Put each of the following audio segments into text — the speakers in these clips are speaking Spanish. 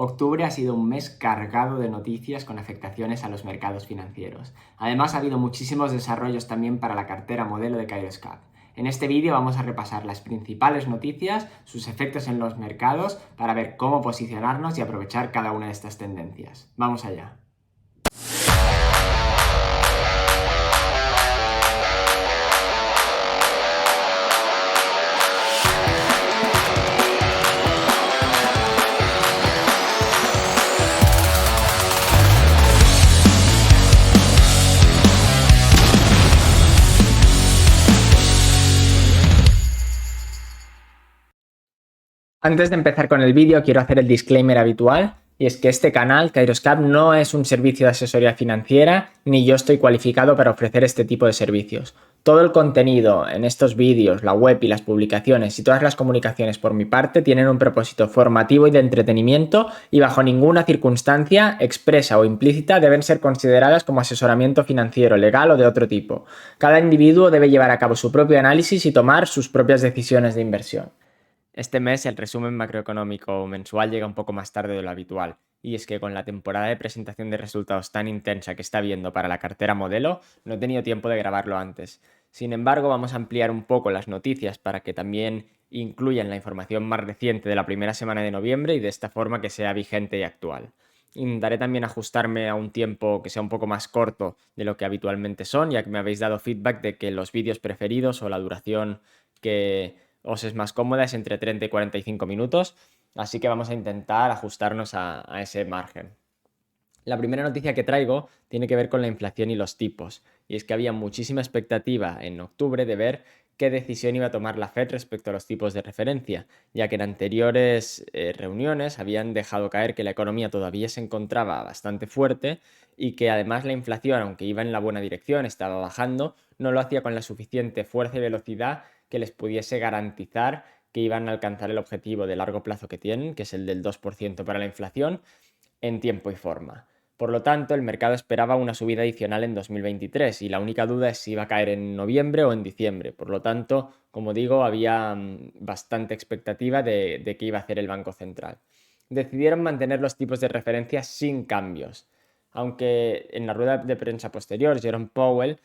Octubre ha sido un mes cargado de noticias con afectaciones a los mercados financieros. Además, ha habido muchísimos desarrollos también para la cartera modelo de Kairoscap. En este vídeo vamos a repasar las principales noticias, sus efectos en los mercados, para ver cómo posicionarnos y aprovechar cada una de estas tendencias. ¡Vamos allá! Antes de empezar con el vídeo, quiero hacer el disclaimer habitual, y es que este canal, Kairoscap, no es un servicio de asesoría financiera, ni yo estoy cualificado para ofrecer este tipo de servicios. Todo el contenido en estos vídeos, la web y las publicaciones y todas las comunicaciones por mi parte tienen un propósito formativo y de entretenimiento y bajo ninguna circunstancia, expresa o implícita, deben ser consideradas como asesoramiento financiero, legal o de otro tipo. Cada individuo debe llevar a cabo su propio análisis y tomar sus propias decisiones de inversión. Este mes el resumen macroeconómico mensual llega un poco más tarde de lo habitual, y es que con la temporada de presentación de resultados tan intensa que está habiendo para la cartera modelo, no he tenido tiempo de grabarlo antes. Sin embargo, vamos a ampliar un poco las noticias para que también incluyan la información más reciente de la primera semana de noviembre y de esta forma que sea vigente y actual. Intentaré también ajustarme a un tiempo que sea un poco más corto de lo que habitualmente son, ya que me habéis dado feedback de que los vídeos preferidos o la duración que os es más cómoda es entre 30 y 45 minutos, así que vamos a intentar ajustarnos a ese margen. La primera noticia que traigo tiene que ver con la inflación y los tipos, y es que había muchísima expectativa en octubre de ver qué decisión iba a tomar la Fed respecto a los tipos de referencia, ya que en anteriores reuniones habían dejado caer que la economía todavía se encontraba bastante fuerte y que además la inflación, aunque iba en la buena dirección, estaba bajando, no lo hacía con la suficiente fuerza y velocidad que les pudiese garantizar que iban a alcanzar el objetivo de largo plazo que tienen, que es el del 2% para la inflación, en tiempo y forma. Por lo tanto, el mercado esperaba una subida adicional en 2023 y la única duda es si iba a caer en noviembre o en diciembre. Por lo tanto, como digo, había bastante expectativa de qué iba a hacer el Banco Central. Decidieron mantener los tipos de referencia sin cambios, aunque en la rueda de prensa posterior, Jerome Powell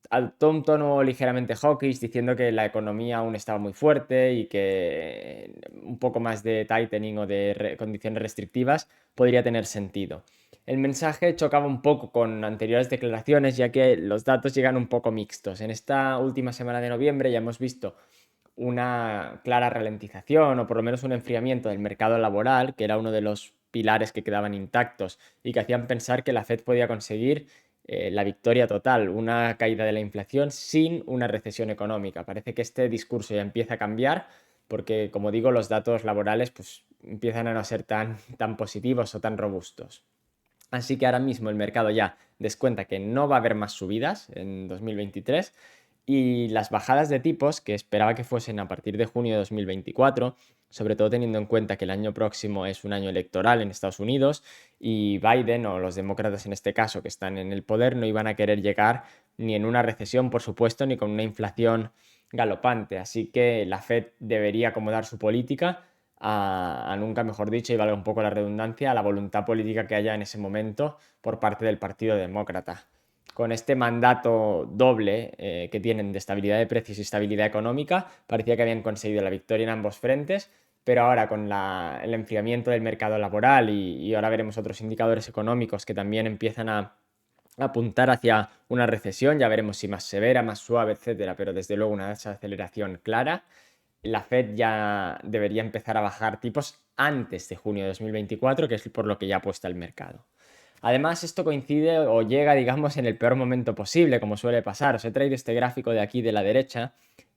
adoptó un tono ligeramente hawkish, diciendo que la economía aún estaba muy fuerte y que un poco más de tightening o de condiciones restrictivas podría tener sentido. El mensaje chocaba un poco con anteriores declaraciones, ya que los datos llegan un poco mixtos. En esta última semana de noviembre ya hemos visto una clara ralentización o por lo menos un enfriamiento del mercado laboral, que era uno de los pilares que quedaban intactos y que hacían pensar que la Fed podía conseguir la victoria total, una caída de la inflación sin una recesión económica. Parece que este discurso ya empieza a cambiar porque, como digo, los datos laborales pues, empiezan a no ser tan positivos o tan robustos. Así que ahora mismo el mercado ya descuenta que no va a haber más subidas en 2023 y las bajadas de tipos que esperaba que fuesen a partir de junio de 2024, sobre todo teniendo en cuenta que el año próximo es un año electoral en Estados Unidos y Biden o los demócratas en este caso que están en el poder no iban a querer llegar ni en una recesión, por supuesto, ni con una inflación galopante. Así que la Fed debería acomodar su política a nunca mejor dicho, y valga un poco la redundancia, a la voluntad política que haya en ese momento por parte del Partido Demócrata. Con este mandato doble que tienen de estabilidad de precios y estabilidad económica, parecía que habían conseguido la victoria en ambos frentes, pero ahora con el enfriamiento del mercado laboral y ahora veremos otros indicadores económicos que también empiezan a apuntar hacia una recesión, ya veremos si más severa, más suave, etcétera, pero desde luego una desaceleración clara. La Fed ya debería empezar a bajar tipos antes de junio de 2024, que es por lo que ya apuesta el mercado. Además, esto coincide o llega, digamos, en el peor momento posible, como suele pasar. Os he traído este gráfico de aquí de la derecha,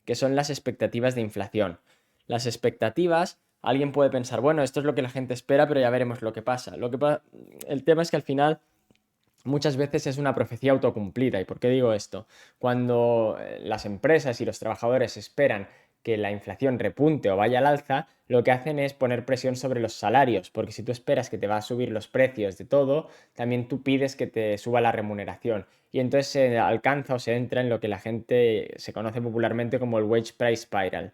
que son las expectativas de inflación. Las expectativas, alguien puede pensar, bueno, esto es lo que la gente espera, pero ya veremos lo que pasa. El tema es que al final muchas veces es una profecía autocumplida. ¿Y por qué digo esto? Cuando las empresas y los trabajadores esperan que la inflación repunte o vaya al alza, lo que hacen es poner presión sobre los salarios, porque si tú esperas que te va a subir los precios de todo, también tú pides que te suba la remuneración. Y entonces se alcanza o se entra en lo que la gente se conoce popularmente como el wage price spiral.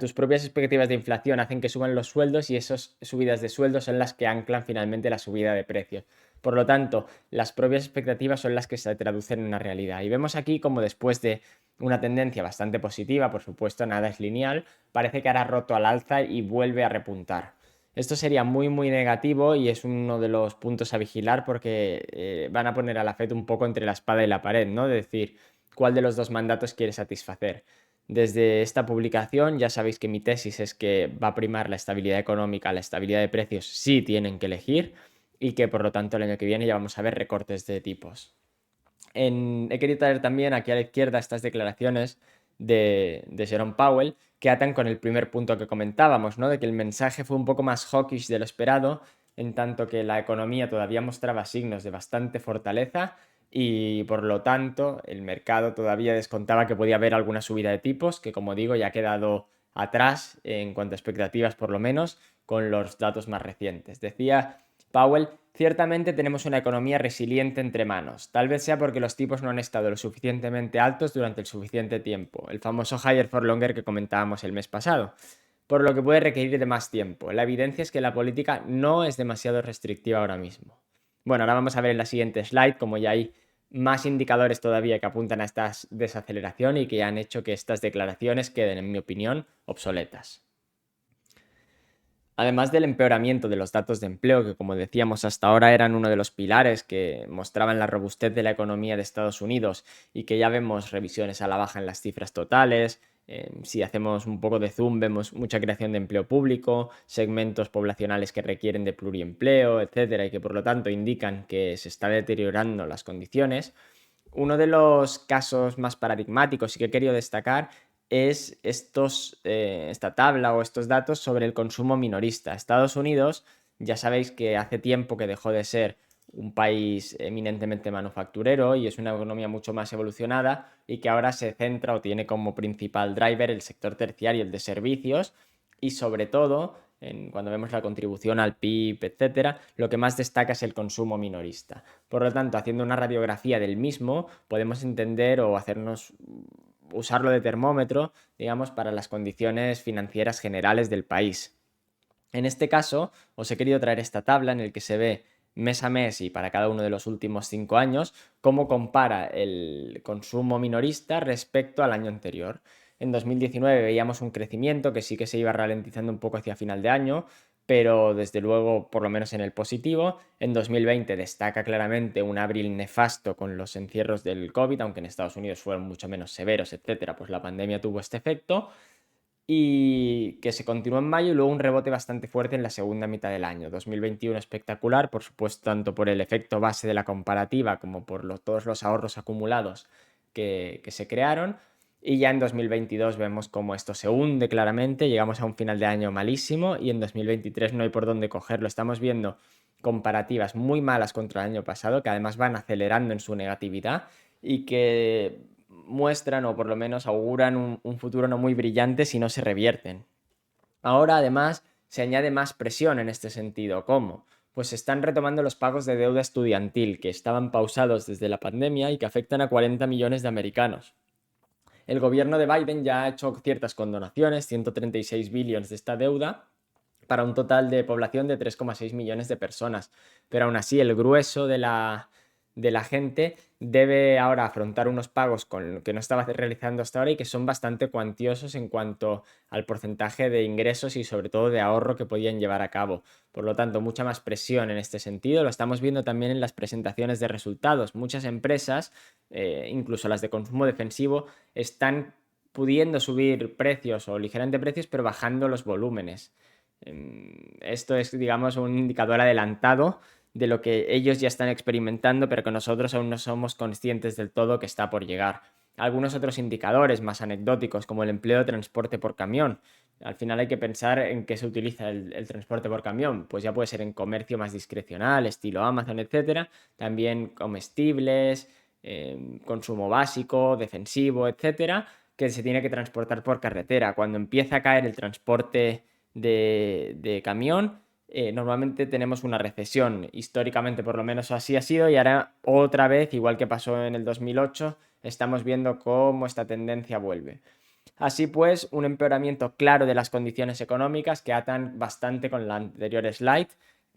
tus propias expectativas de inflación hacen que suban los sueldos y esas subidas de sueldos son las que anclan finalmente la subida de precios. Por lo tanto, las propias expectativas son las que se traducen en una realidad. Y vemos aquí como después de una tendencia bastante positiva, por supuesto nada es lineal, parece que ahora ha roto al alza y vuelve a repuntar. Esto sería muy muy negativo y es uno de los puntos a vigilar porque van a poner a la Fed un poco entre la espada y la pared, ¿no? De decir, ¿cuál de los dos mandatos quiere satisfacer? Desde esta publicación ya sabéis que mi tesis es que va a primar la estabilidad económica, la estabilidad de precios sí tienen que elegir y que por lo tanto el año que viene ya vamos a ver recortes de tipos. He querido traer también aquí a la izquierda estas declaraciones de Jerome Powell que atan con el primer punto que comentábamos, ¿no? De que el mensaje fue un poco más hawkish de lo esperado, en tanto que la economía todavía mostraba signos de bastante fortaleza y por lo tanto el mercado todavía descontaba que podía haber alguna subida de tipos, que como digo ya ha quedado atrás en cuanto a expectativas por lo menos con los datos más recientes. Decía Powell, ciertamente tenemos una economía resiliente entre manos. Tal vez sea porque los tipos no han estado lo suficientemente altos durante el suficiente tiempo, el famoso higher for longer que comentábamos el mes pasado, por lo que puede requerir de más tiempo. La evidencia es que la política no es demasiado restrictiva ahora mismo. Bueno, ahora vamos a ver en la siguiente slide como ya hay más indicadores todavía que apuntan a esta desaceleración y que han hecho que estas declaraciones queden, en mi opinión, obsoletas. Además del empeoramiento de los datos de empleo, que como decíamos hasta ahora eran uno de los pilares que mostraban la robustez de la economía de Estados Unidos y que ya vemos revisiones a la baja en las cifras totales, si hacemos un poco de zoom vemos mucha creación de empleo público, segmentos poblacionales que requieren de pluriempleo, etcétera, y que por lo tanto indican que se están deteriorando las condiciones. Uno de los casos más paradigmáticos y que he querido destacar es esta tabla o estos datos sobre el consumo minorista. Estados Unidos, ya sabéis que hace tiempo que dejó de ser un país eminentemente manufacturero y es una economía mucho más evolucionada y que ahora se centra o tiene como principal driver el sector terciario, el de servicios y sobre todo, cuando vemos la contribución al PIB, etcétera, lo que más destaca es el consumo minorista. Por lo tanto, haciendo una radiografía del mismo, podemos entender o usarlo de termómetro, digamos, para las condiciones financieras generales del país. En este caso, os he querido traer esta tabla en la que se ve mes a mes y para cada uno de los últimos 5 años cómo compara el consumo minorista respecto al año anterior. En 2019 veíamos un crecimiento que sí que se iba ralentizando un poco hacia final de año, pero desde luego por lo menos en el positivo. En 2020 destaca claramente un abril nefasto con los encierros del COVID, aunque en Estados Unidos fueron mucho menos severos, etcétera, pues la pandemia tuvo este efecto y que se continuó en mayo y luego un rebote bastante fuerte en la segunda mitad del año. 2021 espectacular, por supuesto, tanto por el efecto base de la comparativa como por todos los ahorros acumulados que se crearon. Y ya en 2022 vemos como esto se hunde claramente, llegamos a un final de año malísimo y en 2023 no hay por dónde cogerlo. Estamos viendo comparativas muy malas contra el año pasado, que además van acelerando en su negatividad y que muestran o por lo menos auguran un futuro no muy brillante si no se revierten. Ahora además se añade más presión en este sentido. ¿Cómo? Pues se están retomando los pagos de deuda estudiantil que estaban pausados desde la pandemia y que afectan a 40 millones de americanos. El gobierno de Biden ya ha hecho ciertas condonaciones, 136 billones de esta deuda, para un total de población de 3,6 millones de personas. Pero aún así, el grueso de la gente debe ahora afrontar unos pagos que no estaba realizando hasta ahora y que son bastante cuantiosos en cuanto al porcentaje de ingresos y sobre todo de ahorro que podían llevar a cabo. Por lo tanto, mucha más presión en este sentido. Lo estamos viendo también en las presentaciones de resultados. Muchas empresas, incluso las de consumo defensivo, están pudiendo subir precios o ligeramente precios, pero bajando los volúmenes. Esto es, digamos, un indicador adelantado de lo que ellos ya están experimentando, pero que nosotros aún no somos conscientes del todo que está por llegar. Algunos otros indicadores más anecdóticos, como el empleo de transporte por camión. Al final hay que pensar en qué se utiliza el transporte por camión. Pues ya puede ser en comercio más discrecional, estilo Amazon, etcétera. También comestibles, consumo básico, defensivo, etcétera, que se tiene que transportar por carretera. Cuando empieza a caer el transporte de camión, normalmente tenemos una recesión. Históricamente por lo menos así ha sido y ahora otra vez, igual que pasó en el 2008, estamos viendo cómo esta tendencia vuelve. Así pues, un empeoramiento claro de las condiciones económicas que atan bastante con la anterior slide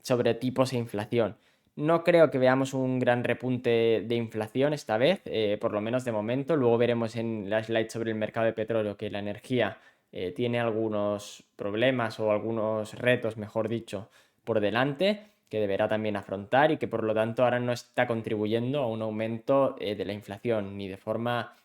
sobre tipos e inflación. No creo que veamos un gran repunte de inflación esta vez, por lo menos de momento. Luego veremos en la slide sobre el mercado de petróleo que la energía tiene algunos problemas o algunos retos, mejor dicho, por delante, que deberá también afrontar y que por lo tanto ahora no está contribuyendo a un aumento de la inflación ni de forma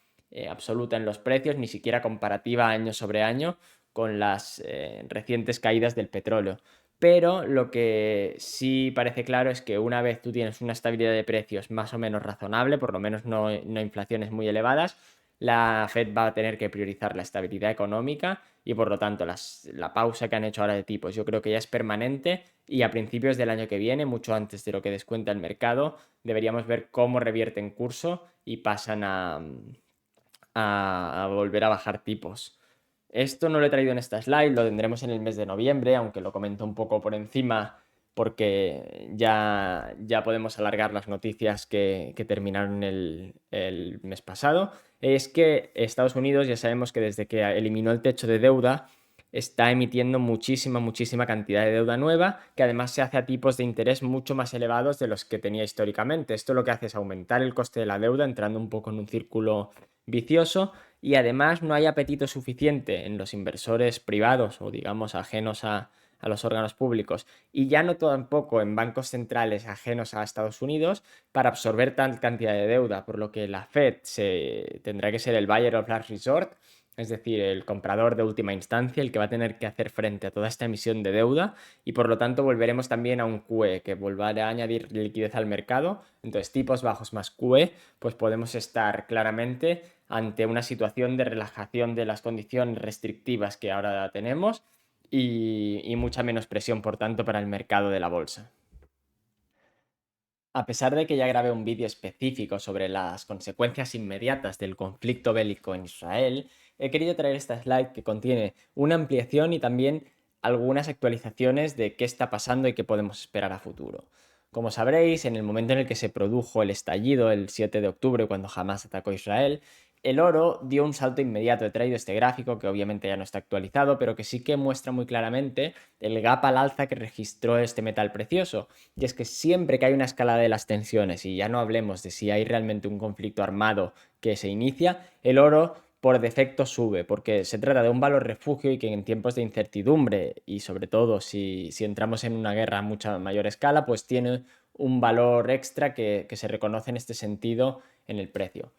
absoluta en los precios, ni siquiera comparativa año sobre año con las recientes caídas del petróleo. Pero lo que sí parece claro es que una vez tú tienes una estabilidad de precios más o menos razonable, por lo menos no inflaciones muy elevadas, la Fed va a tener que priorizar la estabilidad económica y por lo tanto la pausa que han hecho ahora de tipos yo creo que ya es permanente y a principios del año que viene, mucho antes de lo que descuenta el mercado, deberíamos ver cómo revierten curso y pasan a volver a bajar tipos. Esto no lo he traído en esta slide, lo tendremos en el mes de noviembre, aunque lo comento un poco por encima porque ya podemos alargar las noticias que terminaron el mes pasado. Es que Estados Unidos ya sabemos que desde que eliminó el techo de deuda está emitiendo muchísima cantidad de deuda nueva, que además se hace a tipos de interés mucho más elevados de los que tenía históricamente. Esto lo que hace es aumentar el coste de la deuda, entrando un poco en un círculo vicioso, y además no hay apetito suficiente en los inversores privados o digamos ajenos a los órganos públicos y ya no tampoco en bancos centrales ajenos a Estados Unidos para absorber tal cantidad de deuda, por lo que la Fed tendrá que ser el buyer of last resort, es decir, el comprador de última instancia, el que va a tener que hacer frente a toda esta emisión de deuda y por lo tanto volveremos también a un QE que volverá a añadir liquidez al mercado. Entonces, tipos bajos más QE, pues podemos estar claramente ante una situación de relajación de las condiciones restrictivas que ahora tenemos y mucha menos presión, por tanto, para el mercado de la bolsa. A pesar de que ya grabé un vídeo específico sobre las consecuencias inmediatas del conflicto bélico en Israel, he querido traer esta slide que contiene una ampliación y también algunas actualizaciones de qué está pasando y qué podemos esperar a futuro. Como sabréis, en el momento en el que se produjo el estallido, el 7 de octubre, cuando Hamas atacó a Israel, el oro dio un salto inmediato. He traído este gráfico que obviamente ya no está actualizado, pero que sí que muestra muy claramente el gap al alza que registró este metal precioso. Y es que siempre que hay una escalada de las tensiones, y ya no hablemos de si hay realmente un conflicto armado que se inicia, el oro por defecto sube, porque se trata de un valor refugio y que en tiempos de incertidumbre y sobre todo si entramos en una guerra a mucha mayor escala, pues tiene un valor extra que se reconoce en este sentido en el precio.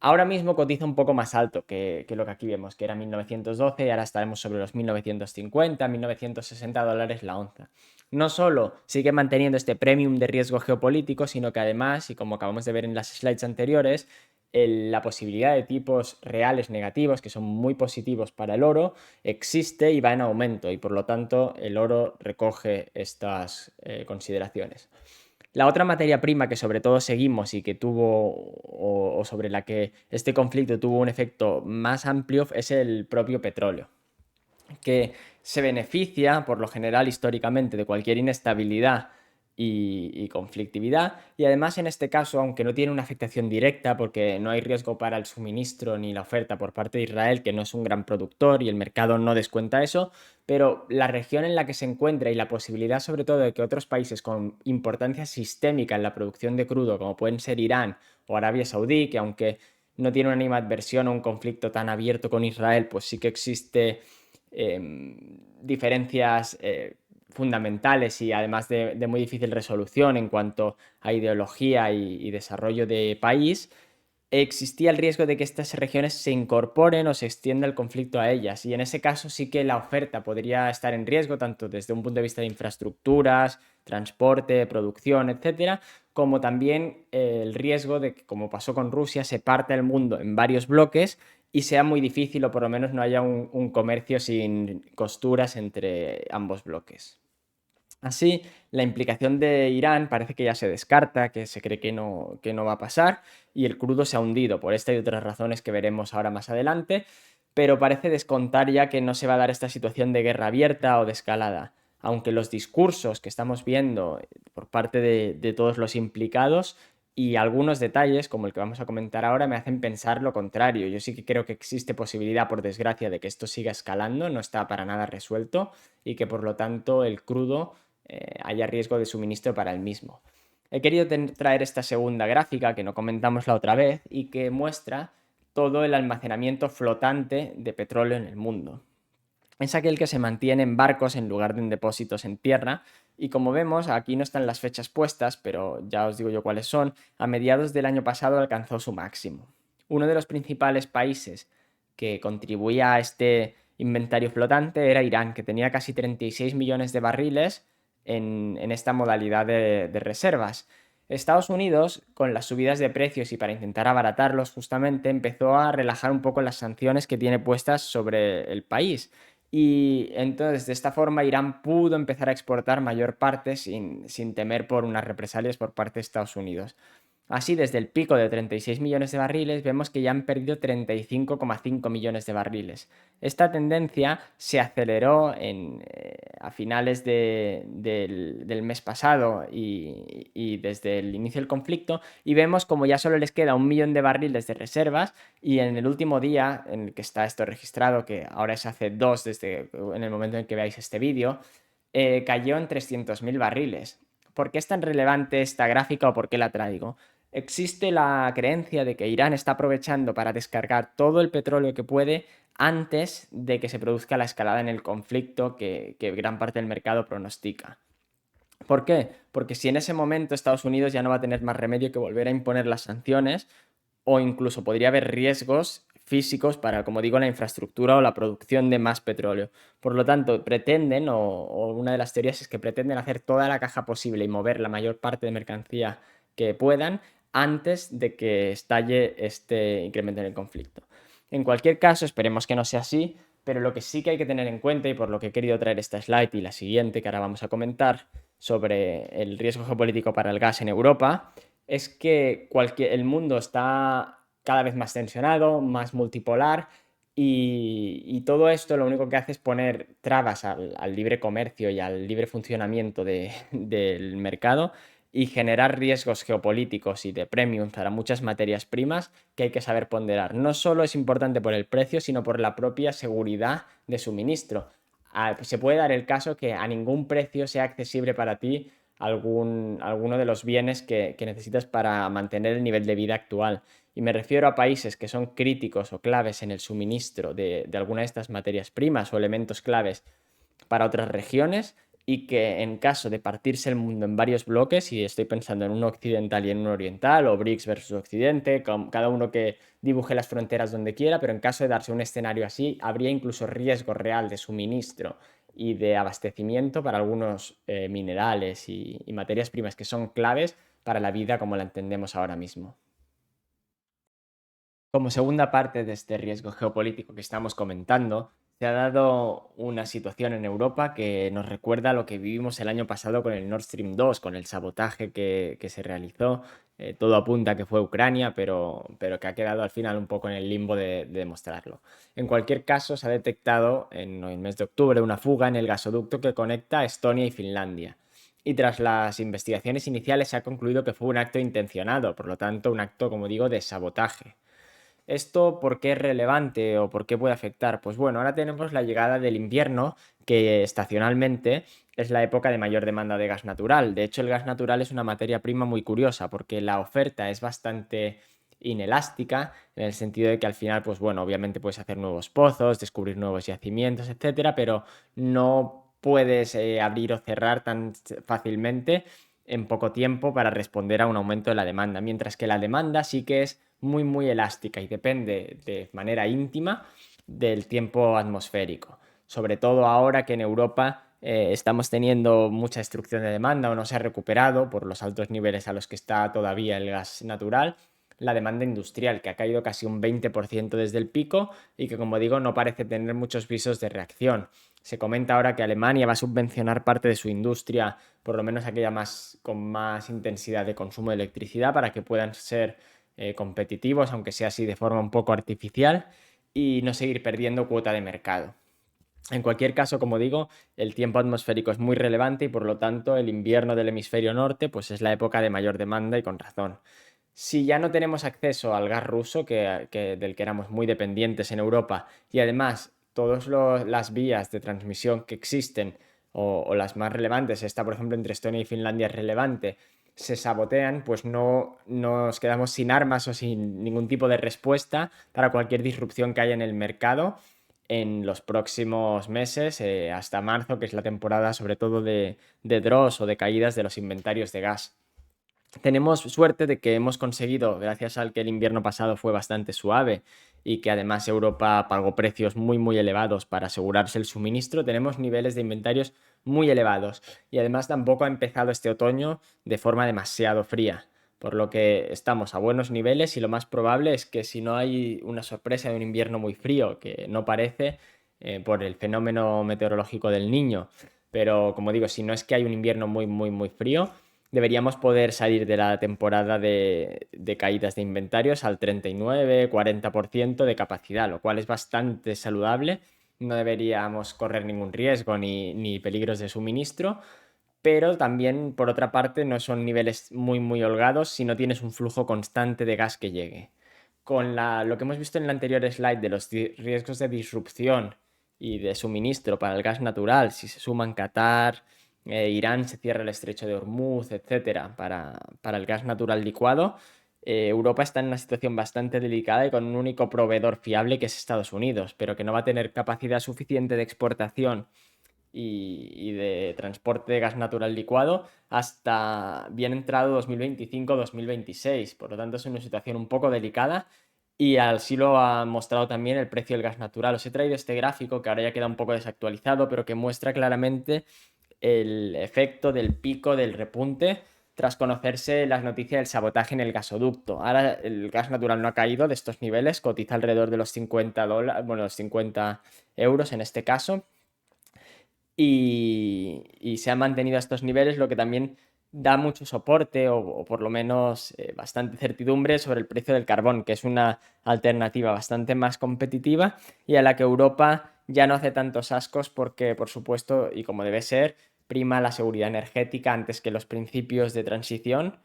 Ahora mismo cotiza un poco más alto que lo que aquí vemos, que era 1912 y ahora estaremos sobre los 1950, 1960 dólares la onza. No solo sigue manteniendo este premium de riesgo geopolítico, sino que además, y como acabamos de ver en las slides anteriores, la posibilidad de tipos reales negativos, que son muy positivos para el oro, existe y va en aumento y por lo tanto el oro recoge estas consideraciones. La otra materia prima que sobre todo seguimos y que tuvo o sobre la que este conflicto tuvo un efecto más amplio es el propio petróleo, que se beneficia por lo general históricamente de cualquier inestabilidad y conflictividad y además en este caso, aunque no tiene una afectación directa porque no hay riesgo para el suministro ni la oferta por parte de Israel, que no es un gran productor y el mercado no descuenta eso, pero la región en la que se encuentra y la posibilidad sobre todo de que otros países con importancia sistémica en la producción de crudo como pueden ser Irán o Arabia Saudí, que aunque no tiene una animadversión o un conflicto tan abierto con Israel, pues sí que existe diferencias fundamentales y además de muy difícil resolución en cuanto a ideología y desarrollo de país, existía el riesgo de que estas regiones se incorporen o se extienda el conflicto a ellas. Y en ese caso sí que la oferta podría estar en riesgo, tanto desde un punto de vista de infraestructuras, transporte, producción, etcétera, como también el riesgo de que, como pasó con Rusia, se parta el mundo en varios bloques y sea muy difícil o por lo menos no haya un comercio sin costuras entre ambos bloques. Así, la implicación de Irán parece que ya se descarta, que se cree que no va a pasar y el crudo se ha hundido por esta y otras razones que veremos ahora más adelante, pero parece descontar ya que no se va a dar esta situación de guerra abierta o de escalada, aunque los discursos que estamos viendo por parte de todos los implicados Y algunos detalles, como el que vamos a comentar ahora, me hacen pensar lo contrario. Yo sí que creo que existe posibilidad, por desgracia, de que esto siga escalando, no está para nada resuelto y que por lo tanto el crudo haya riesgo de suministro para el mismo. He querido traer esta segunda gráfica que no comentamos la otra vez y que muestra todo el almacenamiento flotante de petróleo en el mundo. Es aquel que se mantiene en barcos en lugar de en depósitos en tierra. Y como vemos, aquí no están las fechas puestas, pero ya os digo yo cuáles son, a mediados del año pasado alcanzó su máximo. Uno de los principales países que contribuía a este inventario flotante era Irán, que tenía casi 36 millones de barriles en esta modalidad de reservas. Estados Unidos, con las subidas de precios y para intentar abaratarlos justamente, empezó a relajar un poco las sanciones que tiene puestas sobre el país. Y entonces, de esta forma, Irán pudo empezar a exportar mayor parte sin temer por unas represalias por parte de Estados Unidos. Así, desde el pico de 36 millones de barriles, vemos que ya han perdido 35,5 millones de barriles. Esta tendencia se aceleró a finales del mes pasado y desde el inicio del conflicto, y vemos como ya solo les queda 1 millón de barriles de reservas, y en el último día en el que está esto registrado, que ahora es hace 2 desde en el momento en que veáis este vídeo, cayó en 300.000 barriles. ¿Por qué es tan relevante esta gráfica o por qué la traigo? Existe la creencia de que Irán está aprovechando para descargar todo el petróleo que puede antes de que se produzca la escalada en el conflicto que gran parte del mercado pronostica. ¿Por qué? Porque si en ese momento Estados Unidos ya no va a tener más remedio que volver a imponer las sanciones, o incluso podría haber riesgos físicos para, como digo, la infraestructura o la producción de más petróleo. Por lo tanto, pretenden, o una de las teorías es que pretenden hacer toda la caja posible y mover la mayor parte de mercancía que puedan antes de que estalle este incremento en el conflicto. En cualquier caso, esperemos que no sea así, pero lo que sí que hay que tener en cuenta, y por lo que he querido traer esta slide y la siguiente que ahora vamos a comentar sobre el riesgo geopolítico para el gas en Europa, es que el mundo está cada vez más tensionado, más multipolar, y todo esto lo único que hace es poner trabas al libre comercio y al libre funcionamiento del mercado y generar riesgos geopolíticos y de premium para muchas materias primas que hay que saber ponderar. No solo es importante por el precio, sino por la propia seguridad de suministro. Se puede dar el caso que a ningún precio sea accesible para ti alguno de los bienes que necesitas para mantener el nivel de vida actual. Y me refiero a países que son críticos o claves en el suministro de alguna de estas materias primas o elementos claves para otras regiones, y que en caso de partirse el mundo en varios bloques, y estoy pensando en uno occidental y en uno oriental, o BRICS versus Occidente, cada uno que dibuje las fronteras donde quiera, pero en caso de darse un escenario así, habría incluso riesgo real de suministro y de abastecimiento para algunos minerales y materias primas que son claves para la vida como la entendemos ahora mismo. Como segunda parte de este riesgo geopolítico que estamos comentando, se ha dado una situación en Europa que nos recuerda a lo que vivimos el año pasado con el Nord Stream 2, con el sabotaje que se realizó. Todo apunta a que fue Ucrania, pero que ha quedado al final un poco en el limbo de demostrarlo. En cualquier caso, se ha detectado en el mes de octubre una fuga en el gasoducto que conecta Estonia y Finlandia. Y tras las investigaciones iniciales se ha concluido que fue un acto intencionado, por lo tanto un acto, como digo, de sabotaje. ¿Esto por qué es relevante o por qué puede afectar? Pues bueno, ahora tenemos la llegada del invierno, que estacionalmente es la época de mayor demanda de gas natural. De hecho, el gas natural es una materia prima muy curiosa porque la oferta es bastante inelástica, en el sentido de que al final, pues bueno, obviamente puedes hacer nuevos pozos, descubrir nuevos yacimientos, etcétera, pero no puedes abrir o cerrar tan fácilmente en poco tiempo para responder a un aumento de la demanda, mientras que la demanda sí que es muy elástica y depende de manera íntima del tiempo atmosférico. Sobre todo ahora que en Europa estamos teniendo mucha destrucción de demanda o no se ha recuperado por los altos niveles a los que está todavía el gas natural, la demanda industrial, que ha caído casi un 20% desde el pico y que, como digo, no parece tener muchos visos de reacción. Se comenta ahora que Alemania va a subvencionar parte de su industria, por lo menos aquella con más intensidad de consumo de electricidad, para que puedan ser competitivos, aunque sea así de forma un poco artificial, y no seguir perdiendo cuota de mercado. En cualquier caso, como digo, el tiempo atmosférico es muy relevante y por lo tanto el invierno del hemisferio norte pues es la época de mayor demanda y con razón. Si ya no tenemos acceso al gas ruso, del que éramos muy dependientes en Europa, y además todas las vías de transmisión que existen, o las más relevantes, esta por ejemplo entre Estonia y Finlandia es relevante, se sabotean, pues no nos quedamos sin armas o sin ningún tipo de respuesta para cualquier disrupción que haya en el mercado en los próximos meses, hasta marzo, que es la temporada sobre todo de draws o de caídas de los inventarios de gas. Tenemos suerte de que hemos conseguido, gracias al que el invierno pasado fue bastante suave y que además Europa pagó precios muy elevados para asegurarse el suministro, tenemos niveles de inventarios muy elevados y además tampoco ha empezado este otoño de forma demasiado fría, por lo que estamos a buenos niveles y lo más probable es que si no hay una sorpresa de un invierno muy frío, que no parece por el fenómeno meteorológico del Niño, pero como digo, si no es que hay un invierno muy frío, deberíamos poder salir de la temporada de caídas de inventarios al 39-40% de capacidad, lo cual es bastante saludable. No deberíamos correr ningún riesgo ni peligros de suministro, pero también, por otra parte, no son niveles muy holgados si no tienes un flujo constante de gas que llegue. Con lo que hemos visto en el anterior slide de los riesgos de disrupción y de suministro para el gas natural, si se suman Qatar, Irán se cierra el estrecho de Hormuz, etcétera, para el gas natural licuado, Europa está en una situación bastante delicada y con un único proveedor fiable que es Estados Unidos, pero que no va a tener capacidad suficiente de exportación y de transporte de gas natural licuado hasta bien entrado 2025-2026. Por lo tanto, es una situación un poco delicada y así lo ha mostrado también el precio del gas natural. Os he traído este gráfico que ahora ya queda un poco desactualizado, pero que muestra claramente el efecto del pico del repunte tras conocerse las noticias del sabotaje en el gasoducto. Ahora el gas natural no ha caído de estos niveles, cotiza alrededor de los 50 dólares, bueno, los 50 euros en este caso, y se ha mantenido a estos niveles, lo que también da mucho soporte o por lo menos bastante certidumbre sobre el precio del carbón, que es una alternativa bastante más competitiva y a la que Europa ya no hace tantos ascos porque, por supuesto, y como debe ser, prima la seguridad energética antes que los principios de transición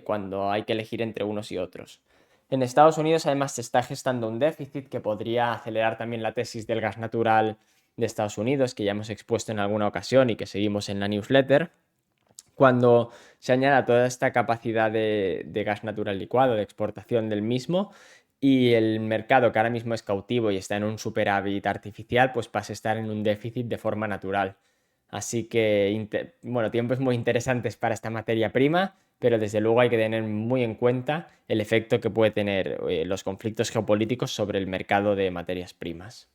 cuando hay que elegir entre unos y otros. En Estados Unidos además se está gestando un déficit que podría acelerar también la tesis del gas natural de Estados Unidos, que ya hemos expuesto en alguna ocasión y que seguimos en la newsletter. Cuando se añada toda esta capacidad de gas natural licuado, de exportación del mismo, y el mercado que ahora mismo es cautivo y está en un superávit artificial, pues pasa a estar en un déficit de forma natural. Así que, bueno, tiempos muy interesantes para esta materia prima, pero desde luego hay que tener muy en cuenta el efecto que puede tener los conflictos geopolíticos sobre el mercado de materias primas.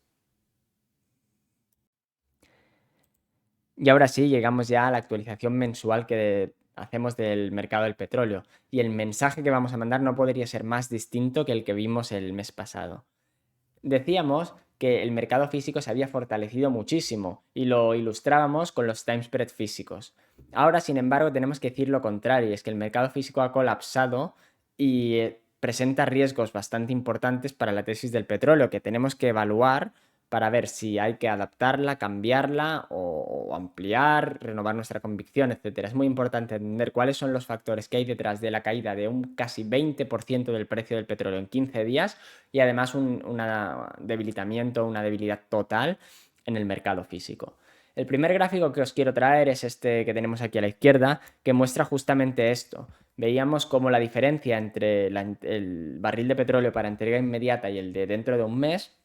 Y ahora sí, llegamos ya a la actualización mensual que hacemos del mercado del petróleo. Y el mensaje que vamos a mandar no podría ser más distinto que el que vimos el mes pasado. Decíamos que el mercado físico se había fortalecido muchísimo y lo ilustrábamos con los time spread físicos. Ahora, sin embargo, tenemos que decir lo contrario, es que el mercado físico ha colapsado y presenta riesgos bastante importantes para la tesis del petróleo que tenemos que evaluar para ver si hay que adaptarla, cambiarla o ampliar, renovar nuestra convicción, etc. Es muy importante entender cuáles son los factores que hay detrás de la caída de un casi 20% del precio del petróleo en 15 días y además un debilitamiento, una debilidad total en el mercado físico. El primer gráfico que os quiero traer es este que tenemos aquí a la izquierda, que muestra justamente esto. Veíamos cómo la diferencia entre el barril de petróleo para entrega inmediata y el de dentro de un mes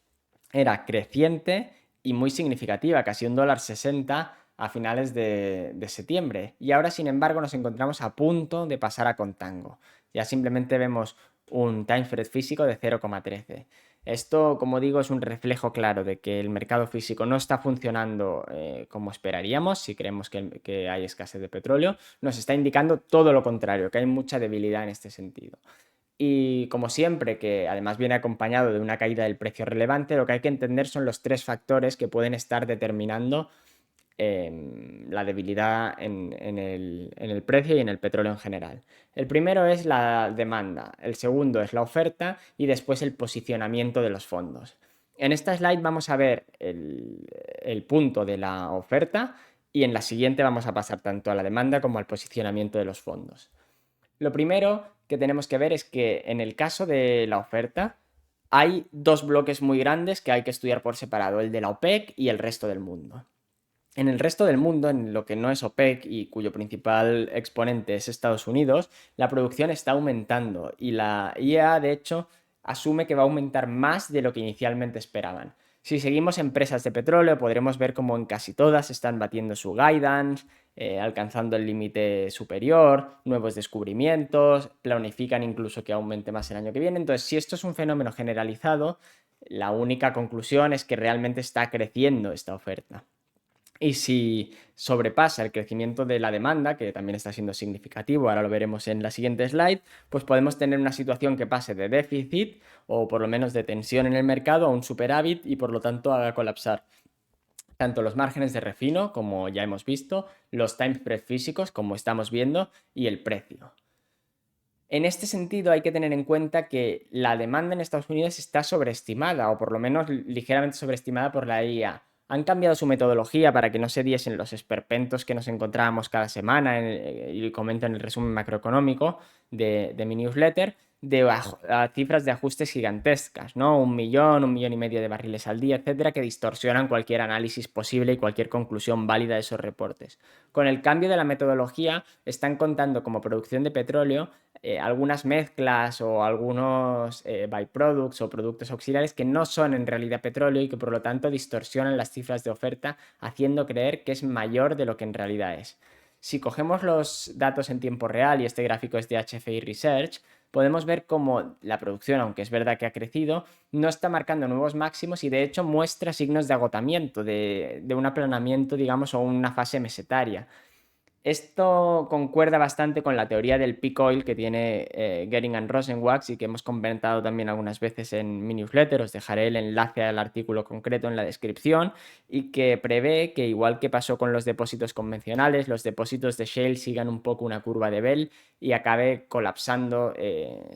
era creciente y muy significativa, casi $1.60 a finales de septiembre. Y ahora, sin embargo, nos encontramos a punto de pasar a contango. Ya simplemente vemos un time spread físico de 0,13. Esto, como digo, es un reflejo claro de que el mercado físico no está funcionando como esperaríamos, si creemos que hay escasez de petróleo. Nos está indicando todo lo contrario, que hay mucha debilidad en este sentido. Y como siempre, que además viene acompañado de una caída del precio relevante, lo que hay que entender son los tres factores que pueden estar determinando la debilidad en el precio y en el petróleo en general. El primero es la demanda, el segundo es la oferta y después el posicionamiento de los fondos. En esta slide vamos a ver el punto de la oferta y en la siguiente vamos a pasar tanto a la demanda como al posicionamiento de los fondos. Lo primero que tenemos que ver es que en el caso de la oferta hay dos bloques muy grandes que hay que estudiar por separado, el de la OPEC y el resto del mundo. En el resto del mundo, en lo que no es OPEC y cuyo principal exponente es Estados Unidos, la producción está aumentando y la IEA, de hecho, asume que va a aumentar más de lo que inicialmente esperaban. Si seguimos empresas de petróleo, podremos ver cómo en casi todas están batiendo su guidance, alcanzando el límite superior, nuevos descubrimientos, planifican incluso que aumente más el año que viene. Entonces, si esto es un fenómeno generalizado, la única conclusión es que realmente está creciendo esta oferta. Y si sobrepasa el crecimiento de la demanda, que también está siendo significativo, ahora lo veremos en la siguiente slide, pues podemos tener una situación que pase de déficit o por lo menos de tensión en el mercado a un superávit y por lo tanto haga colapsar tanto los márgenes de refino, como ya hemos visto, los time spread físicos, como estamos viendo, y el precio. En este sentido hay que tener en cuenta que la demanda en Estados Unidos está sobreestimada, o por lo menos ligeramente sobreestimada por la IA. Han cambiado su metodología para que no se diesen los esperpentos que nos encontrábamos cada semana, y comento en el resumen macroeconómico de mi newsletter, a cifras de ajustes gigantescas, ¿no? 1 millón, 1,5 millones de barriles al día, etcétera, que distorsionan cualquier análisis posible y cualquier conclusión válida de esos reportes. Con el cambio de la metodología, están contando como producción de petróleo algunas mezclas o algunos byproducts o productos auxiliares que no son en realidad petróleo y que por lo tanto distorsionan las cifras de oferta, haciendo creer que es mayor de lo que en realidad es. Si cogemos los datos en tiempo real, y este gráfico es de HFI Research, podemos ver cómo la producción, aunque es verdad que ha crecido, no está marcando nuevos máximos y de hecho muestra signos de agotamiento, de un aplanamiento, digamos, o una fase mesetaria. Esto concuerda bastante con la teoría del peak oil que tiene Gering and Rosenwachs y que hemos comentado también algunas veces en mi newsletter. Os dejaré el enlace al artículo concreto en la descripción y que prevé que, igual que pasó con los depósitos convencionales, los depósitos de shale sigan un poco una curva de Bell y acabe colapsando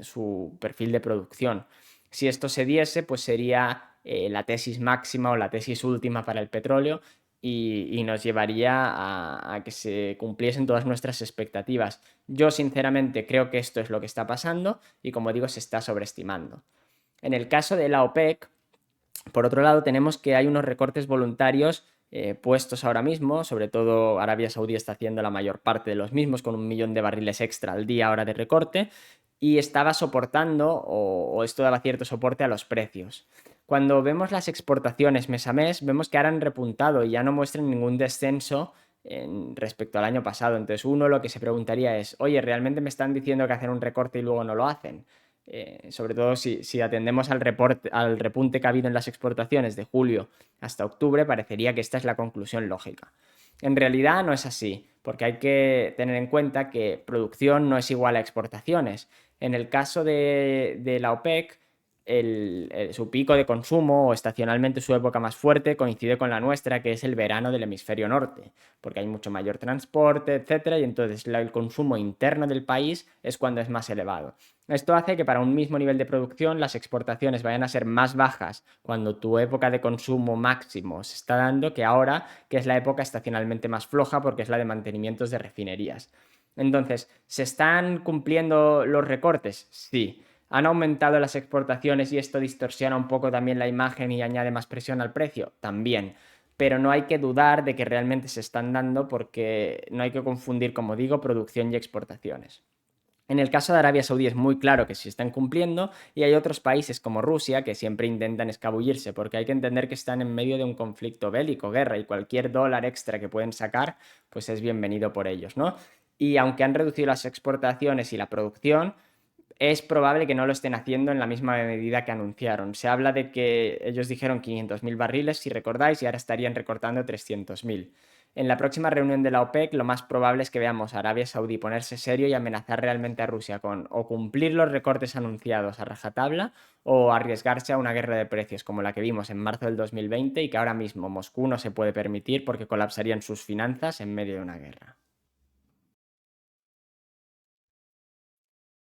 su perfil de producción. Si esto se diese, pues sería la tesis máxima o la tesis última para el petróleo y nos llevaría a que se cumpliesen todas nuestras expectativas. Yo sinceramente creo que esto es lo que está pasando y, como digo, se está sobreestimando. En el caso de la OPEC, por otro lado, tenemos que hay unos recortes voluntarios puestos ahora mismo, sobre todo Arabia Saudí está haciendo la mayor parte de los mismos, con 1 millón de barriles extra al día ahora de recorte, y estaba soportando o esto daba cierto soporte a los precios. Cuando vemos las exportaciones mes a mes, vemos que ahora han repuntado y ya no muestran ningún descenso respecto al año pasado. Entonces uno lo que se preguntaría es, oye, ¿realmente me están diciendo que hacen un recorte y luego no lo hacen? Sobre todo si atendemos al repunte que ha habido en las exportaciones de julio hasta octubre, parecería que esta es la conclusión lógica. En realidad no es así, porque hay que tener en cuenta que producción no es igual a exportaciones. En el caso de la OPEC, su pico de consumo o estacionalmente su época más fuerte coincide con la nuestra, que es el verano del hemisferio norte, porque hay mucho mayor transporte, etcétera, y entonces el consumo interno del país es cuando es más elevado. Esto hace que para un mismo nivel de producción las exportaciones vayan a ser más bajas cuando tu época de consumo máximo se está dando que ahora, que es la época estacionalmente más floja porque es la de mantenimientos de refinerías. Entonces, ¿se están cumpliendo los recortes? Sí. ¿Han aumentado las exportaciones y esto distorsiona un poco también la imagen y añade más presión al precio? También. Pero no hay que dudar de que realmente se están dando porque no hay que confundir, como digo, producción y exportaciones. En el caso de Arabia Saudí es muy claro que se están cumpliendo y hay otros países como Rusia que siempre intentan escabullirse porque hay que entender que están en medio de un conflicto bélico, guerra, y cualquier dólar extra que pueden sacar pues es bienvenido por ellos, ¿no? Y aunque han reducido las exportaciones y la producción, es probable que no lo estén haciendo en la misma medida que anunciaron. Se habla de que ellos dijeron 500.000 barriles, si recordáis, y ahora estarían recortando 300.000. En la próxima reunión de la OPEC, lo más probable es que veamos a Arabia Saudí ponerse serio y amenazar realmente a Rusia con o cumplir los recortes anunciados a rajatabla o arriesgarse a una guerra de precios como la que vimos en marzo del 2020 y que ahora mismo Moscú no se puede permitir porque colapsarían sus finanzas en medio de una guerra.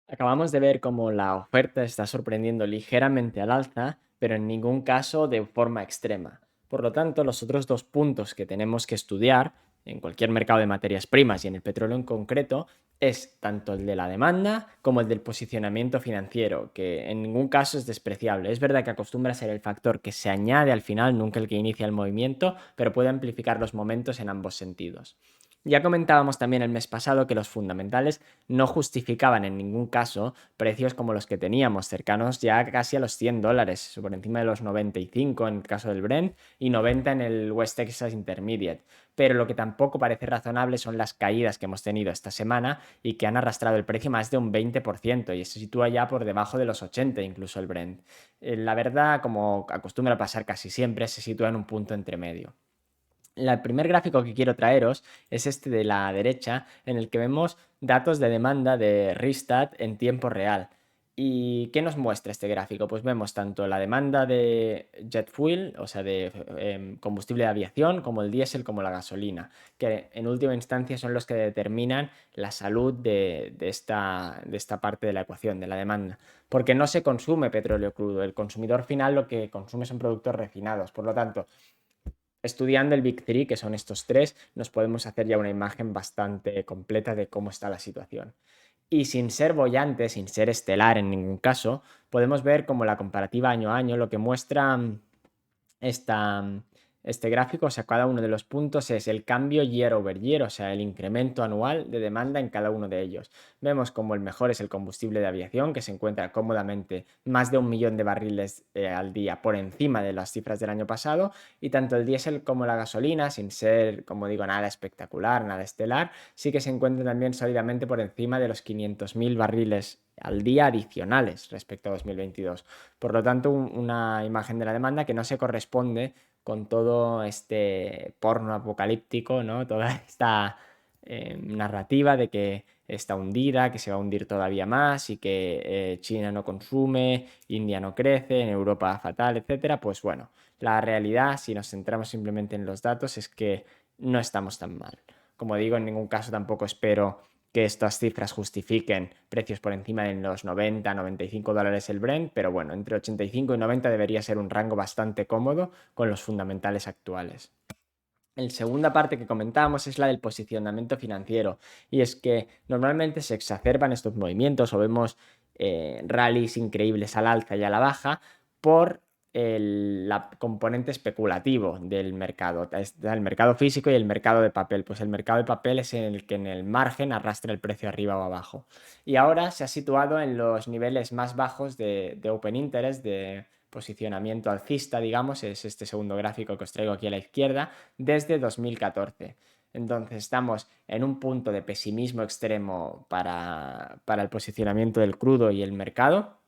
Acabamos de ver cómo la oferta está sorprendiendo ligeramente al alza, pero en ningún caso de forma extrema. Por lo tanto, los otros dos puntos que tenemos que estudiar en cualquier mercado de materias primas y en el petróleo en concreto es tanto el de la demanda como el del posicionamiento financiero, que en ningún caso es despreciable. Es verdad que acostumbra a ser el factor que se añade al final, nunca el que inicia el movimiento, pero puede amplificar los momentos en ambos sentidos. Ya comentábamos también el mes pasado que los fundamentales no justificaban en ningún caso precios como los que teníamos, cercanos ya casi a los $100, por encima de los 95 en el caso del Brent y 90 en el West Texas Intermediate. Pero lo que tampoco parece razonable son las caídas que hemos tenido esta semana y que han arrastrado el precio más de un 20% y se sitúa ya por debajo de los 80 incluso el Brent. La verdad, como acostumbra pasar casi siempre, se sitúa en un punto entre medio. El primer gráfico que quiero traeros es este de la derecha, en el que vemos datos de demanda de Rystad en tiempo real. ¿Y qué nos muestra este gráfico? Pues vemos tanto la demanda de jet fuel, o sea, de combustible de aviación, como el diésel, como la gasolina, que en última instancia son los que determinan la salud de esta parte de la ecuación, de la demanda. Porque no se consume petróleo crudo, el consumidor final lo que consume son productos refinados. Por lo tanto, estudiando el Big Three, que son estos tres, nos podemos hacer ya una imagen bastante completa de cómo está la situación. Y sin ser bollante, sin ser estelar en ningún caso, podemos ver como la comparativa año a año lo que muestra esta, este gráfico, o sea, cada uno de los puntos es el cambio year over year, o sea, el incremento anual de demanda en cada uno de ellos. Vemos como el mejor es el combustible de aviación, que se encuentra cómodamente más de 1 millón de barriles al día por encima de las cifras del año pasado, y tanto el diésel como la gasolina, sin ser, como digo, nada espectacular, nada estelar, sí que se encuentran también sólidamente por encima de los 500.000 barriles al día adicionales respecto a 2022. Por lo tanto, una imagen de la demanda que no se corresponde con todo este porno apocalíptico, ¿no? Toda esta narrativa de que está hundida, que se va a hundir todavía más y que China no consume, India no crece, en Europa fatal, etcétera. Pues bueno, la realidad, si nos centramos simplemente en los datos, es que no estamos tan mal. Como digo, en ningún caso tampoco espero que estas cifras justifiquen precios por encima de los 90, $95 el Brent, pero bueno, entre 85 y 90 debería ser un rango bastante cómodo con los fundamentales actuales. La segunda parte que comentábamos es la del posicionamiento financiero, y es que normalmente se exacerban estos movimientos o vemos rallies increíbles al alza y a la baja por la componente especulativo del mercado. Está el mercado físico y el mercado de papel. Pues el mercado de papel es el que en el margen arrastra el precio arriba o abajo. Y ahora se ha situado en los niveles más bajos de Open Interest, de posicionamiento alcista, digamos, es este segundo gráfico que os traigo aquí a la izquierda, desde 2014. Entonces estamos en un punto de pesimismo extremo para el posicionamiento del crudo y el mercado,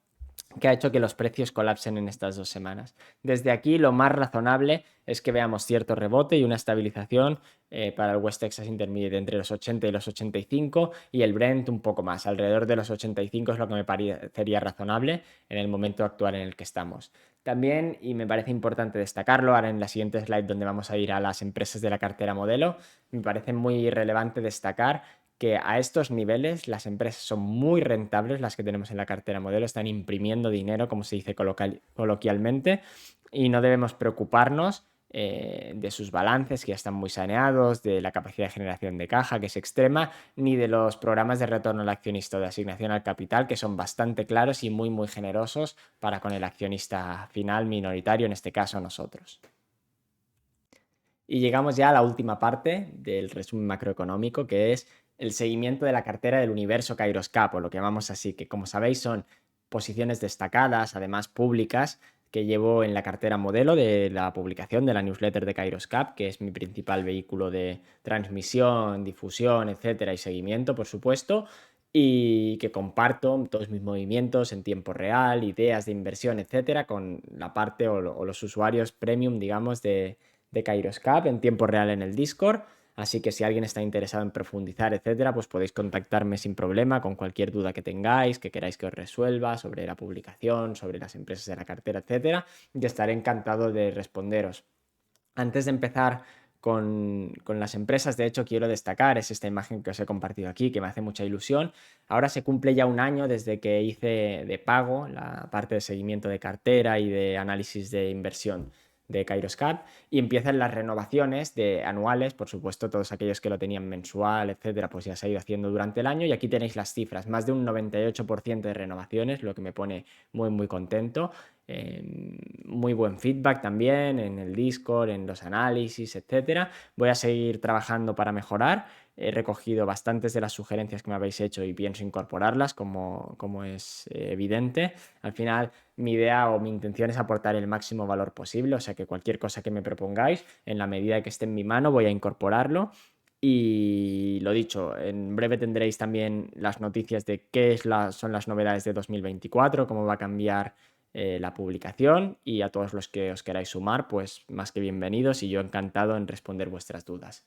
que ha hecho que los precios colapsen en estas 2 semanas. Desde aquí lo más razonable es que veamos cierto rebote y una estabilización para el West Texas Intermediate entre los 80 y los 85 y el Brent un poco más, alrededor de los 85 es lo que me parecería razonable en el momento actual en el que estamos. También, y me parece importante destacarlo, ahora en la siguiente slide donde vamos a ir a las empresas de la cartera modelo, me parece muy relevante destacar que a estos niveles las empresas son muy rentables, las que tenemos en la cartera modelo, están imprimiendo dinero, como se dice coloquialmente, y no debemos preocuparnos de sus balances, que ya están muy saneados, de la capacidad de generación de caja, que es extrema, ni de los programas de retorno al accionista o de asignación al capital, que son bastante claros y muy, muy generosos para con el accionista final minoritario, en este caso nosotros. Y llegamos ya a la última parte del resumen macroeconómico, que es el seguimiento de la cartera del universo Kairoscap, o lo que llamamos así, que como sabéis son posiciones destacadas, además públicas, que llevo en la cartera modelo de la publicación de la newsletter de Kairoscap, que es mi principal vehículo de transmisión, difusión, etcétera, y seguimiento, por supuesto, y que comparto todos mis movimientos en tiempo real, ideas de inversión, etcétera, con la parte o los usuarios premium, digamos, de Kairoscap en tiempo real en el Discord. Así que si alguien está interesado en profundizar, etcétera, pues podéis contactarme sin problema con cualquier duda que tengáis, que queráis que os resuelva sobre la publicación, sobre las empresas de la cartera, etcétera. Y estaré encantado de responderos. Antes de empezar con las empresas. De hecho, quiero destacar, es esta imagen que os he compartido aquí, que me hace mucha ilusión. Ahora se cumple ya un año desde que hice de pago la parte de seguimiento de cartera y de análisis de inversión de Kairoscap y empiezan las renovaciones de anuales, por supuesto todos aquellos que lo tenían mensual, etcétera, pues ya se ha ido haciendo durante el año y aquí tenéis las cifras, más de un 98% de renovaciones, lo que me pone muy contento. Muy buen feedback también en el Discord, en los análisis, etcétera. Voy a seguir trabajando para mejorar. He recogido bastantes de las sugerencias que me habéis hecho y pienso incorporarlas, como es evidente. Al final, mi idea o mi intención es aportar el máximo valor posible, o sea que cualquier cosa que me propongáis, en la medida que esté en mi mano, voy a incorporarlo. Y lo dicho, en breve tendréis también las noticias de son las novedades de 2024, cómo va a cambiar la publicación y a todos los que os queráis sumar, pues más que bienvenidos y yo encantado en responder vuestras dudas.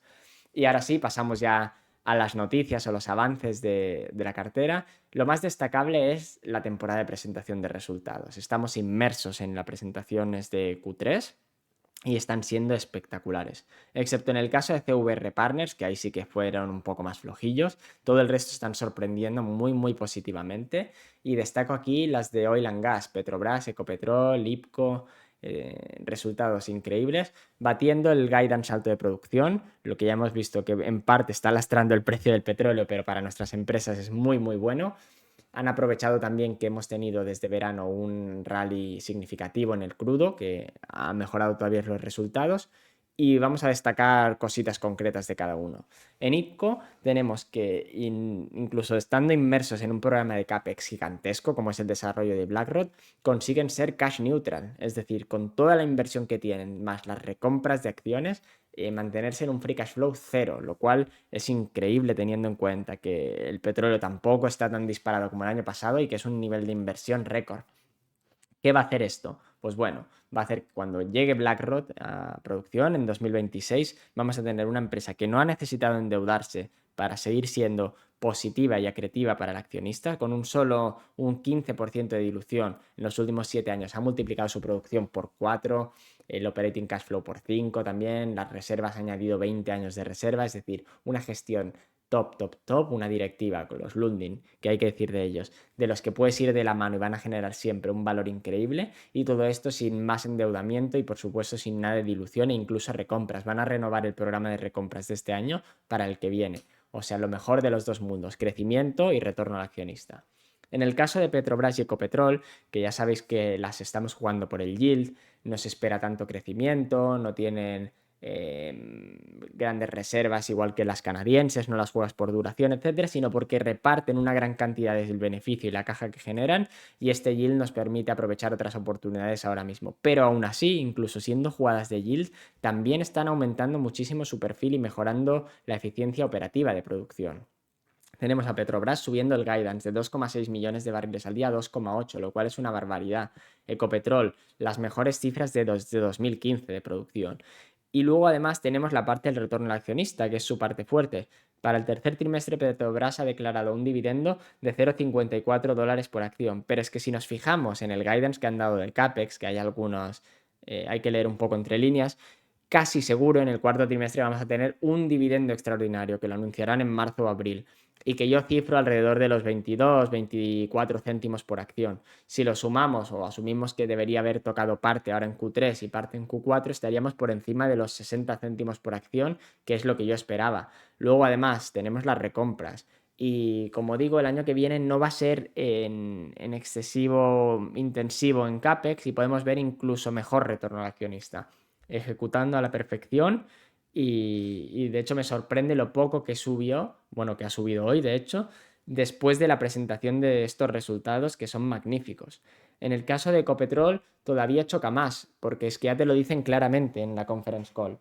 Y ahora sí, pasamos ya a las noticias o los avances de la cartera. Lo más destacable es la temporada de presentación de resultados. Estamos inmersos en las presentaciones de Q3 y están siendo espectaculares. Excepto en el caso de CVR Partners, que ahí sí que fueron un poco más flojillos, todo el resto están sorprendiendo muy positivamente. Y destaco aquí las de Oil and Gas, Petrobras, Ecopetrol, IPCO, resultados increíbles, batiendo el guidance alto de producción, lo que ya hemos visto que en parte está lastrando el precio del petróleo, pero para nuestras empresas es muy bueno. Han aprovechado también que hemos tenido desde verano un rally significativo en el crudo, que ha mejorado todavía los resultados. Y vamos a destacar cositas concretas de cada uno. En IPCO tenemos que, incluso estando inmersos en un programa de CAPEX gigantesco, como es el desarrollo de BlackRock, consiguen ser cash neutral. Es decir, con toda la inversión que tienen, más las recompras de acciones, mantenerse en un free cash flow cero, lo cual es increíble teniendo en cuenta que el petróleo tampoco está tan disparado como el año pasado y que es un nivel de inversión récord. ¿Qué va a hacer esto? Pues bueno, va a hacer que cuando llegue BlackRock a producción en 2026 vamos a tener una empresa que no ha necesitado endeudarse para seguir siendo positiva y acretiva para el accionista, con un 15% de dilución en los últimos 7 años ha multiplicado su producción por 4, el operating cash flow por 5 también, las reservas ha añadido 20 años de reserva, es decir, una gestión top, una directiva con los Lundin, que hay que decir de ellos, de los que puedes ir de la mano y van a generar siempre un valor increíble y todo esto sin más endeudamiento y por supuesto sin nada de dilución e incluso recompras. Van a renovar el programa de recompras de este año para el que viene. O sea, lo mejor de los dos mundos, crecimiento y retorno al accionista. En el caso de Petrobras y Ecopetrol, que ya sabéis que las estamos jugando por el yield, no se espera tanto crecimiento, no tienen grandes reservas igual que las canadienses, no las juegas por duración, etcétera, sino porque reparten una gran cantidad del beneficio y la caja que generan y este yield nos permite aprovechar otras oportunidades ahora mismo. Pero aún así, incluso siendo jugadas de yield, también están aumentando muchísimo su perfil y mejorando la eficiencia operativa de producción. Tenemos a Petrobras subiendo el guidance de 2,6 millones de barriles al día a 2,8, lo cual es una barbaridad. Ecopetrol, las mejores cifras de 2015 de producción. Y luego además tenemos la parte del retorno al accionista, que es su parte fuerte. Para el tercer trimestre Petrobras ha declarado un dividendo de 0,54 dólares por acción. Pero es que si nos fijamos en el guidance que han dado del CAPEX, que hay algunos, hay que leer un poco entre líneas, casi seguro en el cuarto trimestre vamos a tener un dividendo extraordinario que lo anunciarán en marzo o abril y que yo cifro alrededor de los 22-24 céntimos por acción. Si lo sumamos o asumimos que debería haber tocado parte ahora en Q3 y parte en Q4, estaríamos por encima de los 60 céntimos por acción, que es lo que yo esperaba. Luego además tenemos las recompras. Y como digo, el año que viene no va a ser en excesivo intensivo en CAPEX y podemos ver incluso mejor retorno al accionista, ejecutando a la perfección y de hecho me sorprende lo poco que subió, bueno, que ha subido hoy de hecho, después de la presentación de estos resultados que son magníficos. En el caso de Ecopetrol todavía choca más, porque es que ya te lo dicen claramente en la conference call.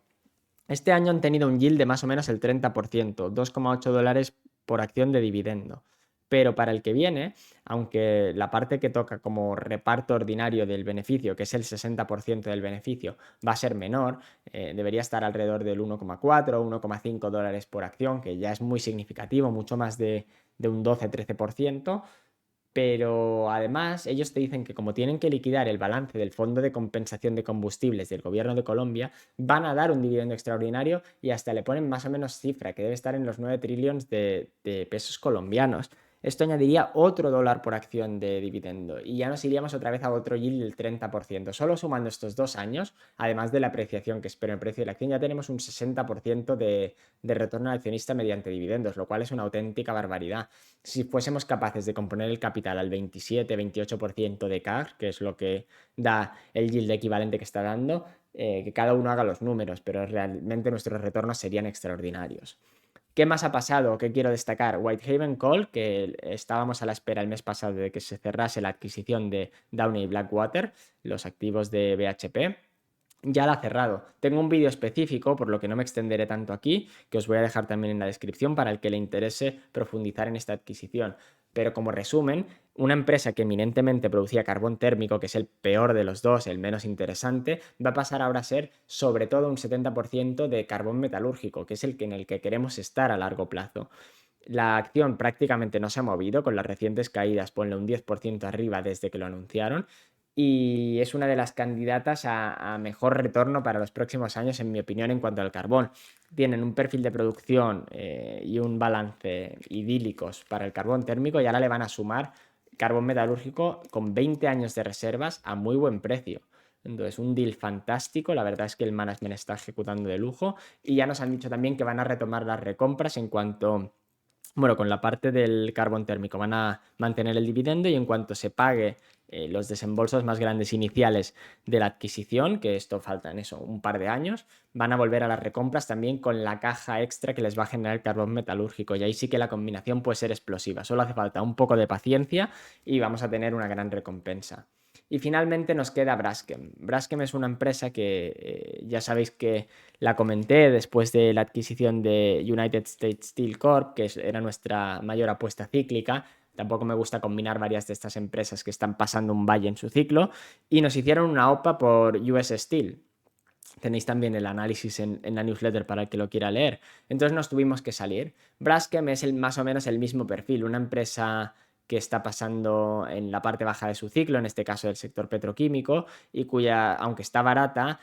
Este año han tenido un yield de más o menos el 30%, 2,8 dólares por acción de dividendo. Pero para el que viene, aunque la parte que toca como reparto ordinario del beneficio, que es el 60% del beneficio, va a ser menor, debería estar alrededor del 1,4 o 1,5 dólares por acción, que ya es muy significativo, mucho más de un 12-13%. Pero además ellos te dicen que como tienen que liquidar el balance del Fondo de Compensación de Combustibles del Gobierno de Colombia, van a dar un dividendo extraordinario y hasta le ponen más o menos cifra, que debe estar en los 9 trillones de pesos colombianos. Esto añadiría otro dólar por acción de dividendo y ya nos iríamos otra vez a otro yield del 30%. Solo sumando estos 2 años, además de la apreciación que espero en el precio de la acción, ya tenemos un 60% de retorno al accionista mediante dividendos, lo cual es una auténtica barbaridad. Si fuésemos capaces de componer el capital al 27-28% de CAGR, que es lo que da el yield equivalente que está dando, que cada uno haga los números, pero realmente nuestros retornos serían extraordinarios. ¿Qué más ha pasado? ¿Qué quiero destacar? Whitehaven Coal, que estábamos a la espera el mes pasado de que se cerrase la adquisición de Downey y Blackwater, los activos de BHP, ya la ha cerrado. Tengo un vídeo específico, por lo que no me extenderé tanto aquí, que os voy a dejar también en la descripción para el que le interese profundizar en esta adquisición. Pero como resumen, una empresa que eminentemente producía carbón térmico, que es el peor de los dos, el menos interesante, va a pasar ahora a ser sobre todo un 70% de carbón metalúrgico, que es el que en el que queremos estar a largo plazo. La acción prácticamente no se ha movido, con las recientes caídas, ponle un 10% arriba desde que lo anunciaron, y es una de las candidatas a mejor retorno para los próximos años, en mi opinión, en cuanto al carbón. Tienen un perfil de producción y un balance idílicos para el carbón térmico y ahora le van a sumar carbón metalúrgico con 20 años de reservas a muy buen precio. Entonces, un deal fantástico, la verdad es que el management está ejecutando de lujo y ya nos han dicho también que van a retomar las recompras en cuanto... Bueno, con la parte del carbón térmico van a mantener el dividendo y en cuanto se pague los desembolsos más grandes iniciales de la adquisición, que esto falta en eso un par de años, van a volver a las recompras también con la caja extra que les va a generar el carbón metalúrgico y ahí sí que la combinación puede ser explosiva. Solo hace falta un poco de paciencia y vamos a tener una gran recompensa. Y finalmente nos queda Braskem. Braskem es una empresa que ya sabéis que la comenté después de la adquisición de United States Steel Corp, que era nuestra mayor apuesta cíclica. Tampoco me gusta combinar varias de estas empresas que están pasando un valle en su ciclo. Y nos hicieron una OPA por US Steel. Tenéis también el análisis en la newsletter para el que lo quiera leer. Entonces nos tuvimos que salir. Braskem es más o menos el mismo perfil, una empresa que está pasando en la parte baja de su ciclo, en este caso del sector petroquímico, y cuya, aunque está barata,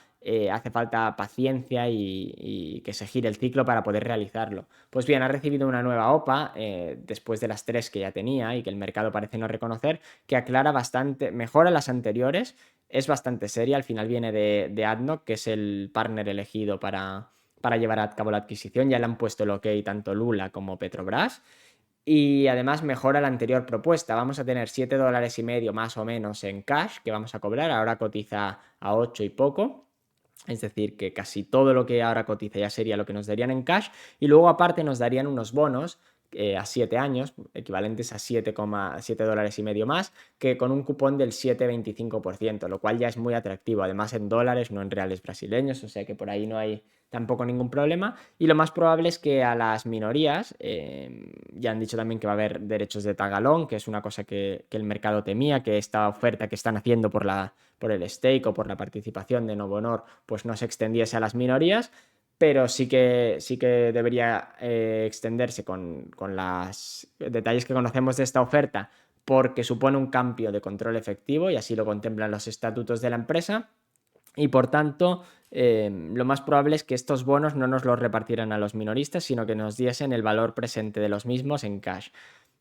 hace falta paciencia y que se gire el ciclo para poder realizarlo. Pues bien, ha recibido una nueva OPA después de las 3 que ya tenía y que el mercado parece no reconocer, que aclara bastante, mejora las anteriores, es bastante seria, al final viene de ADNOC, que es el partner elegido para llevar a cabo la adquisición, ya le han puesto el ok tanto Lula como Petrobras. Y además mejora la anterior propuesta. Vamos a tener $7,5 más o menos en cash que vamos a cobrar. Ahora cotiza a 8 y poco. Es decir, que casi todo lo que ahora cotiza ya sería lo que nos darían en cash. Y luego aparte nos darían unos bonos a 7 años, equivalentes a $7,5 más, que con un cupón del 7,25%, lo cual ya es muy atractivo. Además en dólares, no en reales brasileños, o sea que por ahí no hay tampoco ningún problema. Y lo más probable es que a las minorías, ya han dicho también que va a haber derechos de tagalón, que es una cosa que el mercado temía, que esta oferta que están haciendo por el stake o por la participación de Novo Honor, pues no se extendiese a las minorías, pero sí que debería extenderse con los detalles que conocemos de esta oferta, porque supone un cambio de control efectivo y así lo contemplan los estatutos de la empresa. Y por tanto, lo más probable es que estos bonos no nos los repartieran a los minoristas, sino que nos diesen el valor presente de los mismos en cash.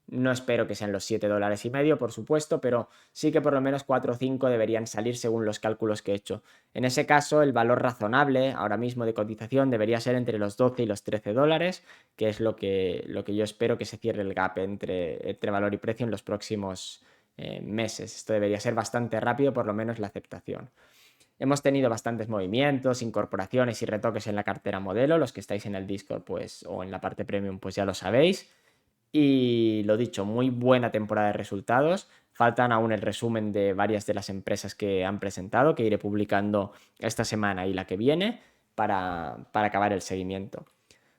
No espero que sean los $7,5, por supuesto, pero sí que por lo menos 4 o 5 deberían salir según los cálculos que he hecho. En ese caso, el valor razonable ahora mismo de cotización debería ser entre los 12 y los $13, que es lo que yo espero que se cierre el gap entre valor y precio en los próximos meses. Esto debería ser bastante rápido, por lo menos la aceptación. Hemos tenido bastantes movimientos, incorporaciones y retoques en la cartera modelo. Los que estáis en el Discord pues, o en la parte premium pues ya lo sabéis. Y lo dicho, muy buena temporada de resultados. Faltan aún el resumen de varias de las empresas que han presentado, que iré publicando esta semana y la que viene para acabar el seguimiento.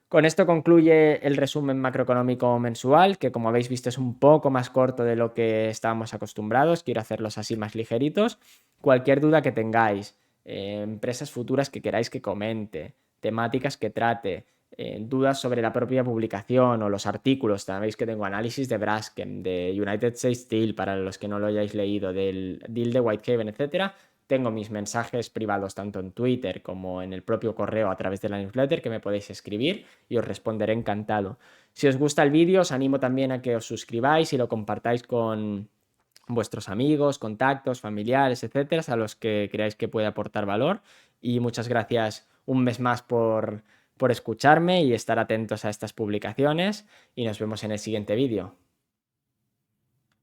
Con esto concluye el resumen macroeconómico mensual, que como habéis visto es un poco más corto de lo que estábamos acostumbrados. Quiero hacerlos así más ligeritos. Cualquier duda que tengáis, empresas futuras que queráis que comente, temáticas que trate, dudas sobre la propia publicación o los artículos. Sabéis que tengo análisis de Braskem, de United States Steel, para los que no lo hayáis leído, del deal de Whitehaven, etcétera. Tengo mis mensajes privados tanto en Twitter como en el propio correo a través de la newsletter, que me podéis escribir y os responderé encantado. Si os gusta el vídeo, os animo también a que os suscribáis y lo compartáis con vuestros amigos, contactos, familiares, etcétera, a los que creáis que puede aportar valor. Y muchas gracias un mes más por escucharme y estar atentos a estas publicaciones, y nos vemos en el siguiente vídeo.